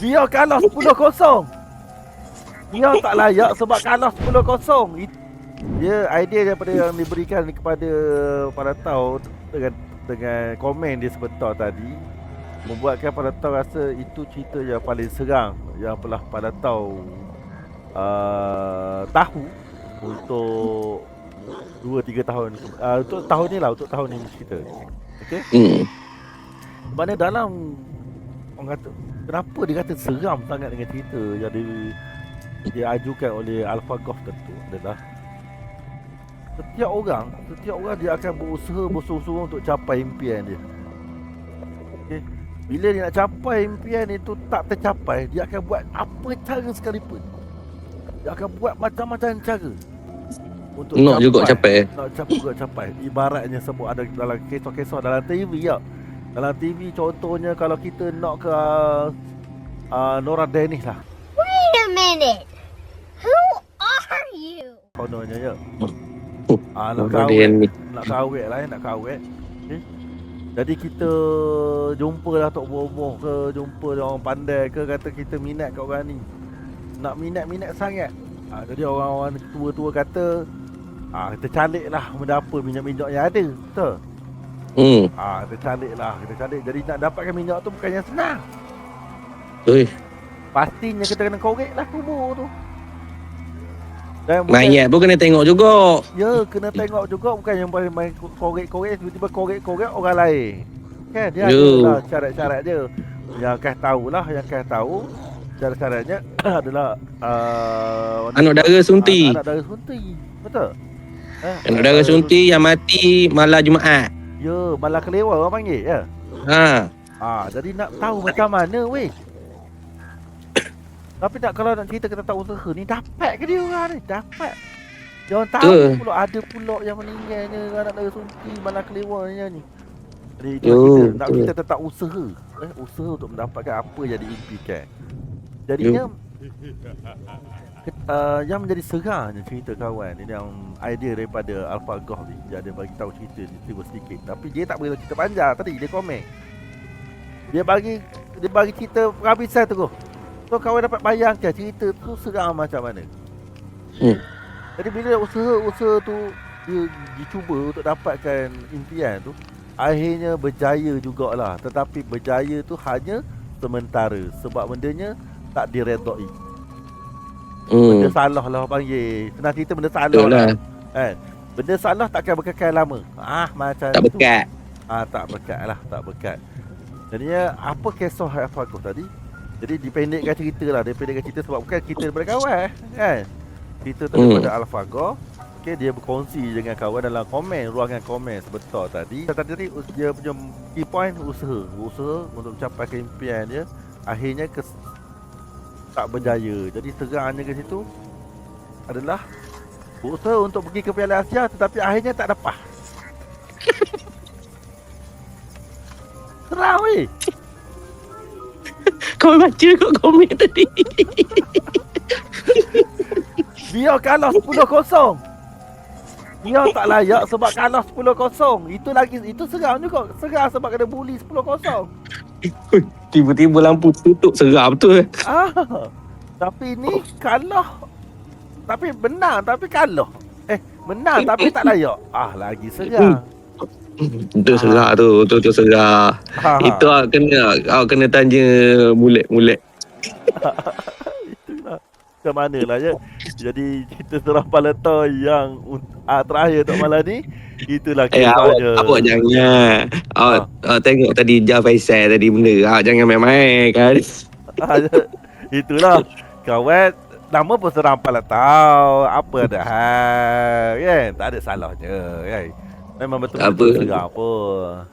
Dia kalah 10-0. Dia tak layak sebab kalah 10-0. Dia idea daripada yang diberikan kepada Paratau dengan komen dia sebentar tadi, membuatkan Paratau rasa itu cerita yang paling serang yang telah Paratau tahu untuk 2-3 tahun untuk tahun ni lah, untuk tahun ni cerita. Okey? Mana dalam orang kata, kenapa dia kata seram sangat dengan cerita yang dia ajukan oleh AlphaGo tentu adalah setiap orang dia akan berusaha bersungguh-sungguh untuk capai impian dia. Okay? Bila dia nak capai impian itu tak tercapai, dia akan buat apa cara sekalipun. Dia akan buat macam-macam cara untuk nak juga capai. Nak juga capai. Ibaratnya sebut ada dalam kisah-kisah dalam TV ya. Dalam TV contohnya kalau kita nak ke Nora Dennis lah. Wait a minute. Who are you? Contohnya ya. Nak kahwin. Okay? Jadi kita jumpa lah Tok Boboh ke, jumpa orang pandai ke, kata kita minat kat orang ni. Nak minat sangat. Jadi orang-orang tua-tua kata kita calik lah benda apa minyak-minyak yang ada. Betul? Kita calik. Jadi nak dapatkan minyak tu bukan yang senang. Pastinya kita kena korek lah kubur tu. Mayat pun kena tengok juga. Ya, kena tengok juga. Bukan yang main korek-korek, tiba-tiba korek-korek orang lain. Kan, dia ada lah syarat-syarat dia. Yang Kas tahulah, syarat-syaratnya adalah anak dara sunti. Anak dara sunti, betul? Anak dara sunti yang mati malam Jumaat. Ya, malam kelewar orang panggil ya. Jadi nak tahu macam mana weh. Tapi kalau nak cerita kita tak usaha ni, dapat ke dia orang ni? Dapat. Dia orang tahu pula ada pula yang meninggalnya anak dara sunti malam kelewarnya ni. Jadi kita tetap usaha. Usaha untuk mendapatkan apa yang diimpikan. Jadinya yang menjadi serangnya cerita kawan ini, yang idea daripada AlphaGo ni, dia ada bagi tahu cerita sedikit. Tapi dia tak beritahu cerita panjang tadi, dia komen. Dia bagi cerita penghabisan tu. So kawan dapat bayangkan cerita tu serang macam mana. Jadi bila usaha tu dia dicuba untuk dapatkan impian tu, akhirnya berjaya jugalah. Tetapi berjaya tu hanya sementara sebab bendanya tak diredoi. Benda salah lah panggil. Senang cerita benda salah lah. Benda salah takkan berkekal lama. Macam tak tu. Berkat. Tak berkat. Jadinya apa kisah AlphaGo tadi? Jadi dipendekkan cerita sebab bukan cerita daripada kawan kan. Cerita tu daripada AlphaGo. Okay, dia berkongsi dengan kawan dalam ruangan komen sebentar tadi. Tadi dia punya key point usaha untuk mencapai keimpian dia. Akhirnya tak berjaya. Jadi serangnya ke situ adalah berusaha untuk pergi ke Piala Asia tetapi akhirnya tak dapat. Serang weh. Kau baca kat komen tadi. Dia kalah 10-0. Dia tak layak sebab kalah 10-0. Itu serang juga. Serang sebab kena bully 10-0. Tiba-tiba lampu tutup, seram betul. Tapi ni kalah. Tapi menang tapi kalah. Menang tapi tak layak. Lagi serang. Itu serah tu, tu serah. Itu kena tanya mulek-mulek. Itulah. Macam mana lah ya. Jadi cerita serang Paratau yang terakhir untuk malam ni, itulah kisahnya. Awak jangan. Tengok tadi Jah Faisal tadi benda. Jangan main-main kan. Itulah. Kawan, nama pun serang Paratau. Apa ada hal kan? Tak ada salahnya kan. Memang betul-betul serang pun.